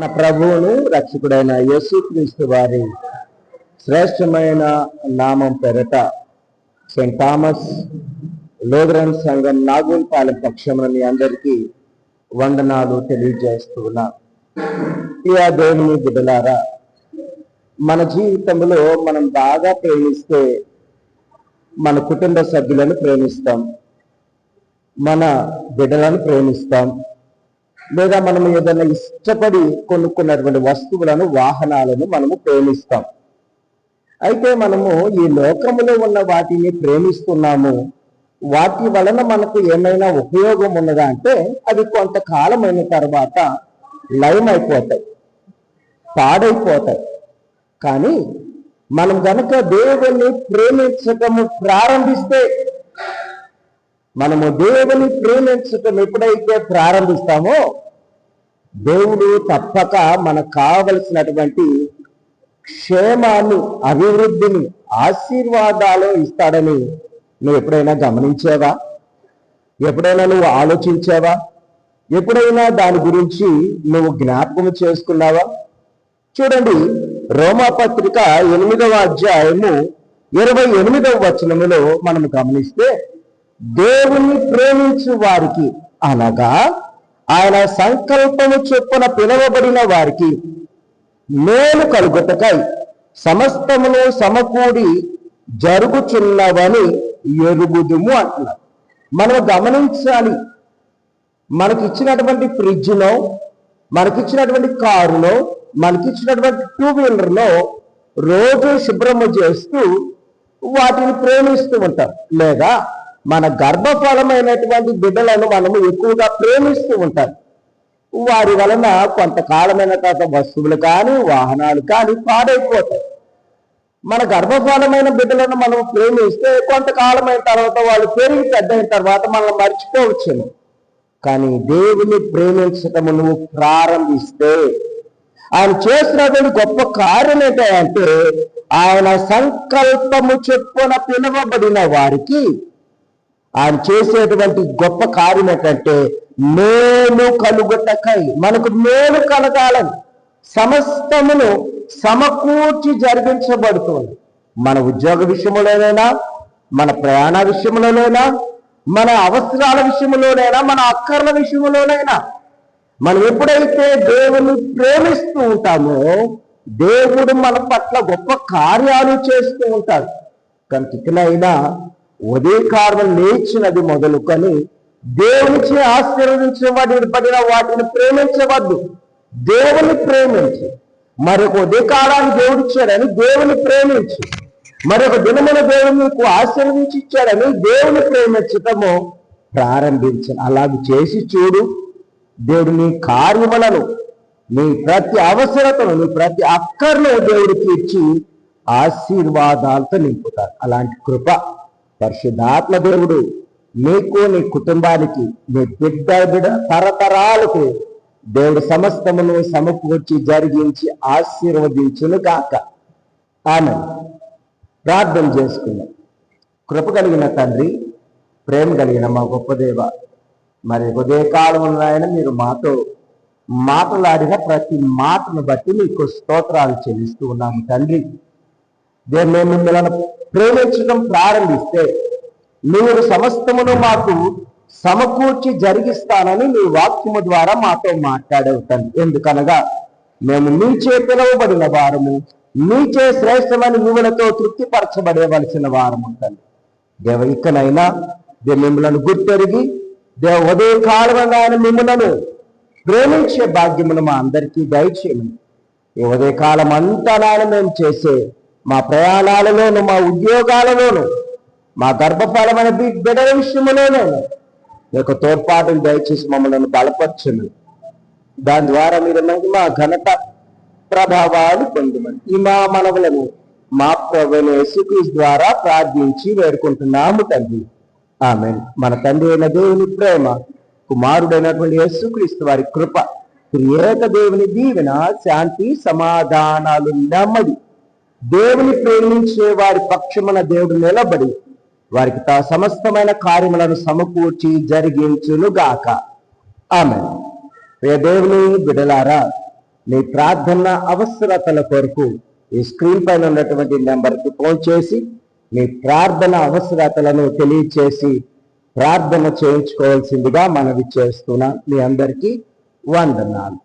మన ప్రభువును రక్షకుడైన యేసుక్రీస్తు వారి శ్రేష్టమైన నామం పేరట సెయింట్ థామస్ లూథరన్ సంఘం నాగూల్పాలెం పక్షమున మీ అందరికీ వందనాలు తెలియజేస్తున్నా. ప్రియా దేవుని బిడ్డలారా, మన జీవితంలో మనం బాగా ప్రేమిస్తే మన కుటుంబ సభ్యులను ప్రేమిస్తాం, మన బిడ్డలను ప్రేమిస్తాం, లేదా మనం ఏదైనా ఇష్టపడి కొనుక్కున్నటువంటి వస్తువులను, వాహనాలను మనము ప్రేమిస్తాం. అయితే మనము ఈ లోకములో ఉన్న వాటిని ప్రేమిస్తున్నాము, వాటి వలన మనకు ఏమైనా ఉపయోగం ఉన్నదా అంటే అవి కొంతకాలమైన తర్వాత లయం అయిపోతాయి, పాడైపోతాయి. కానీ మనం గనక దేవుని ప్రేమించటము ప్రారంభిస్తే, మనము దేవుని ప్రేమించటం ఎప్పుడైతే ప్రారంభిస్తామో దేవుడు తప్పక మనకు కావలసినటువంటి క్షేమాన్ని, అభివృద్ధిని, ఆశీర్వాదాలు ఇస్తాడని నువ్వు ఎప్పుడైనా గమనించావా? ఎప్పుడైనా నువ్వు ఆలోచించావా? ఎప్పుడైనా దాని గురించి నువ్వు జ్ఞాపకం చేసుకున్నావా? చూడండి, రోమాపత్రిక 8వ అధ్యాయము 28వ వచనములో మనం గమనిస్తే, దేవుని ప్రేమించు వారికి అనగా ఆయన సంకల్పము చొప్పున పిలువబడిన వారికి మేలు కలుగుటకై సమస్తమును సమకూడి జరుగుచున్నవని ఎరుగుదుము అంటున్నారు. మనం గమనించాలి, మనకిచ్చినటువంటి ఫ్రిడ్జ్లో, మనకిచ్చినటువంటి కారులో, మనకిచ్చినటువంటి 2 వీలర్లో రోజు శుభ్రము చేస్తూ వాటిని ప్రేమిస్తూ ఉంటాం. లేదా మన గర్భఫలమైనటువంటి బిడ్డలను మనము ఎక్కువగా ప్రేమిస్తూ ఉంటాం. వారి వలన కొంతకాలమైన తర్వాత వస్తువులు కానీ, వాహనాలు కానీ పాడైపోతాయి. మన గర్భఫలమైన బిడ్డలను మనం ప్రేమిస్తే కొంతకాలమైన తర్వాత వాళ్ళు పెరిగి పెద్దయిన తర్వాత మనల్ని మర్చిపోవచ్చును. కానీ దేవుని ప్రేమించటము నువ్వు ప్రారంభిస్తే ఆయన చేసినటువంటి గొప్ప కార్యం ఏంటంటే, ఆయన సంకల్పము చొప్పున పిలువబడిన వారికి ఆయన చేసేటువంటి గొప్ప కార్యం ఏంటంటే, మేలు కలుగుటకై, మనకు మేలు కలగాలని సమస్తమును సమకూర్చి జరిగించబడుతుంది. మన ఉద్యోగ విషయంలోనైనా, మన ప్రయాణ విషయంలోనైనా, మన అవసరాల విషయంలోనైనా, మన అక్కర్ల విషయంలోనైనా మనం ఎప్పుడైతే దేవుని ప్రేమిస్తూ ఉంటామో దేవుడు మన పట్ల గొప్ప కార్యాలు చేస్తూ ఉంటాడు. కనుకైనా ఉదయకాలం లేచినది మొదలుకొని దేవునిచే ఆశీర్వదించబడిన వాటిని ప్రేమించవద్దు, దేవుని ప్రేమించి. మరొక ఉదయకాలాన్ని దేవుడిచ్చాడని దేవుని ప్రేమించి, మరొక దినమున దేవుడు నీకు ఆశీర్వదించి ఇచ్చాడని దేవుని ప్రేమించటము ప్రారంభించను. అలాగే చేసి చూడు, దేవుడు నీ కార్యములను, నీ ప్రతి అవసరతను, నీ ప్రతి అక్కర్ను దేవుడు తీర్చి ఆశీర్వాదాలతో నింపుతాడు. అలాంటి కృప పరిశుద్ధాత్మ దేవుడు నీకు, నీ కుటుంబానికి, నీ బిడ్డ తరతరాలకు దేవుడు సమస్తమును సమకూర్చి జరిగించి ఆశీర్వదించును గాక. ఆమె ప్రార్థన చేసుకున్నాం. కృప కలిగిన తండ్రి, ప్రేమ కలిగిన మా గొప్ప దేవ, మరి ఉదయకాలం ఆయన మీరు మాతో మాట్లాడిన ప్రతి మాటను బట్టి మీకు స్తోత్రాలు చెల్లిస్తూ ఉన్నాము తండ్రి. దేవుని మేము మిమ్మల్ని ప్రేమించడం ప్రారంభిస్తే మీరు సమస్తమును మాకు సమకూర్చి జరిగిస్తానని మీ వాక్యము ద్వారా మాతో మాట్లాడవు తండ్రి. ఎందుకనగా మేము మీచే పిలువబడిన వారము, మీచే శ్రేష్టమైన విలువలతో తృప్తిపరచబడవలసిన వారము తండ్రి. దేవ, ఇకనైనా మిమ్మల్ని గుర్తెరిగి దేవ ఉదయకాలమైన ఆయన మిమ్మలను ప్రేమించే భాగ్యమును మా అందరికీ దయచేయమని ఈ ఉదయకాలం అంతా నాయన మేము చేసే మా ప్రయాణాలలోను, మా ఉద్యోగాలలోను, మా గర్భఫలమైన బిడ్డల విషయంలోనూ మీకు తోడ్పాటును దయచేసి మమ్మల్ని బలపరచమని, దాని ద్వారా మీరు మా ఘనత ప్రభావాలు పొందమని ఈ మా మనవులను మా ప్రభువైన యేసుక్రీస్తు ద్వారా ప్రార్థించి వేడుకుంటున్నాము తండ్రి. ఆమేన్. మన తండ్రి అయిన దేవుని ప్రేమ, కుమారుడైనటువంటి యేసుక్రీస్తు వారి కృప, త్రియేక దేవుని దీవెన, శాంతి సమాధానాలు నెమ్మది దేవుని ప్రేమించే వారి పక్షమున దేవుడు నిలబడి వారికి సమస్తమైన కార్యములను సమకూర్చి జరిగించును గాక. ఆమేన్. ప్రియ దేవుని బిడ్డలారా, మీ ప్రార్థన అవసరతల కొరకు ఈ స్క్రీన్ పైన ఉన్నటువంటి నెంబర్కి ఫోన్ చేసి మీ ప్రార్థన అవసరతలను తెలియచేసి ప్రార్థన చేయించుకోవాల్సిందిగా మనవి చేస్తున్నాం. మీ అందరికీ వందనాలు.